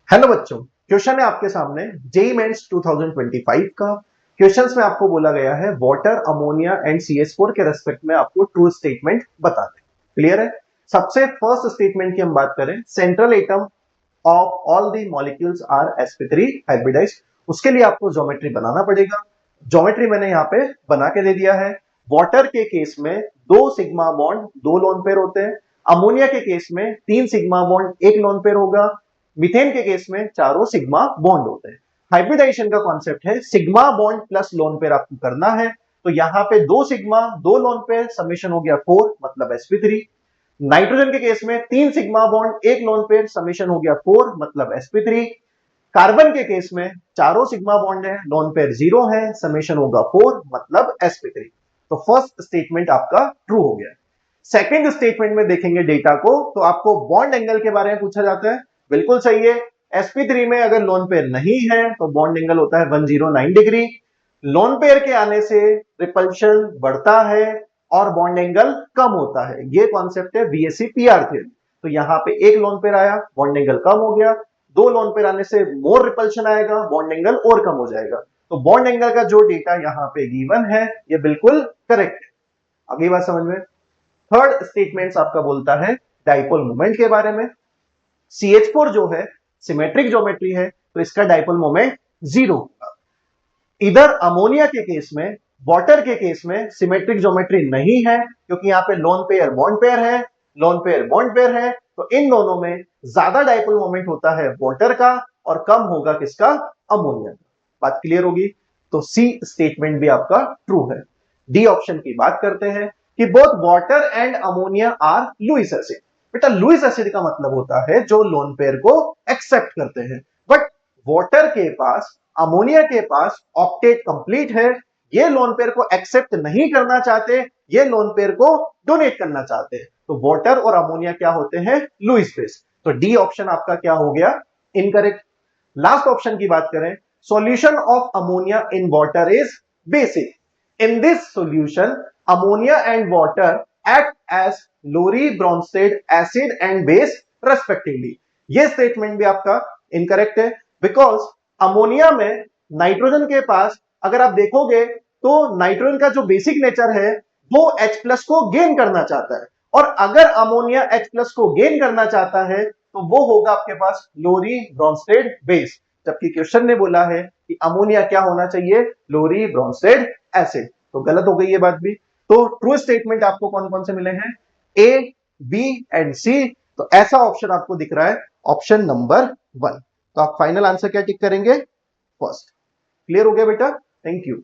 Hello बच्चों, question है आपके सामने जेईई मेंस 2025 का। क्वेश्चंस में आपको बोला गया है वाटर, अमोनिया एंड CH4 के रेस्पेक्ट में आपको ट्रू स्टेटमेंट बता दें। क्लियर है? सबसे फर्स्ट स्टेटमेंट की हम बात करें, central atom of all the molecules are sp3 hybridized. उसके लिए आपको ज्योमेट्री बनाना पड़ेगा। ज्योमेट्री मैंने यहाँ पे बना के दे दिया है। वाटर के केस में 2 सिग्मा बॉन्ड 2 लोन पेयर होते हैं। अमोनिया के केस में 3 सिग्मा बॉन्ड 1 लोन पेयर होगा। मीथेन के केस में चारों सिग्मा बॉन्ड होते हैं। हाइब्रिडाइजेशन का कॉन्सेप्ट है sigma bond plus lone pair आपको करना है। तो यहाँ पे 2 सिग्मा 2 लोन पेयर समेशन हो गया 4 मतलब sp3। नाइट्रोजन के केस में 3 sigma bond 1 lone pair summation हो गया 4 मतलब sp3। कार्बन के केस में चारों सिग्मा बॉन्ड है, लोन पेयर 0 है, समेशन होगा 4 मतलब sp3। तो फर्स्ट स्टेटमेंट आपका ट्रू हो गया। सेकेंड स्टेटमेंट में देखेंगे डेटा को, तो आपको बॉन्ड एंगल के बारे में पूछा जाता है। बिल्कुल सही है। sp3 में अगर लोन पेयर नहीं है तो बॉन्ड एंगल होता है 109 डिग्री। लोन पेयर के आने से रिपल्शन बढ़ता है और बॉन्ड एंगल कम होता है। ये कॉन्सेप्ट है बीएससी पीआर थ्योरी। तो यहाँ पे एक लोन पेयर आया, बॉन्ड एंगल कम हो गया। 2 लोन पेयर आने से मोर रिपल्शन आएगा, बॉन्ड एंगल और कम हो जाएगा। तो बॉन्ड एंगल का जो डेटा यहाँ पे गिवन है ये बिल्कुल करेक्ट है। अगली बात समझ में। थर्ड स्टेटमेंट आपका बोलता है डाइपोल मोमेंट के बारे में। CH4 जो है सिमेट्रिक ज्योमेट्री है, तो इसका डाइपोल मोमेंट 0 होगा। इधर अमोनिया के केस में, वाटर के केस में सिमेट्रिक ज्योमेट्री नहीं है, क्योंकि यहाँ पे लोन पेयर बॉन्ड पेयर है, लोन पेयर बॉन्ड पेयर है। तो इन दोनों में ज्यादा डाइपोल मोमेंट होता है वाटर का और कम होगा किसका? अमोनिया का। बात क्लियर होगी? तो सी स्टेटमेंट भी आपका ट्रू है। डी ऑप्शन की बात करते हैं कि both water and ammonia are Lewis acid. बेटा लुईस एसिड का मतलब होता है जो लोन पेयर को एक्सेप्ट करते हैं। बट वाटर के पास, अमोनिया के पास ऑक्टेट कंप्लीट है, ये लोन पेयर को एक्सेप्ट नहीं करना चाहते, ये लोन पेयर को डोनेट करना चाहते हैं। तो वाटर और अमोनिया क्या होते हैं? Lewis base. तो डी ऑप्शन आपका क्या हो गया? इनकरेक्ट। लास्ट ऑप्शन की बात करें, solution of ammonia in water is basic. In this solution ammonia and water act as Lowry Bronsted acid and base respectively. ये स्टेटमेंट भी आपका इनकरेक्ट है, बिकॉज अमोनिया में नाइट्रोजन के पास अगर आप देखोगे तो नाइट्रोजन का जो बेसिक नेचर है वो H+ को गेन करना चाहता है, और अगर अमोनिया H+ को गेन करना चाहता है तो वो होगा आपके पास लोरी ब्रोंस्टेड बेस। जबकि क्वेश्चन ने बोला है कि अमोनिया क्या होना चाहिए? लोरी ब्रोंस्टेड एसिड। तो गलत हो गई ये बात भी। तो ट्रू स्टेटमेंट आपको कौन कौन से मिले हैं? ए, बी एंड सी। तो ऐसा ऑप्शन आपको दिख रहा है, ऑप्शन नंबर 1। तो आप फाइनल आंसर क्या टिक करेंगे? फर्स्ट। क्लियर हो गया बेटा? Thank you.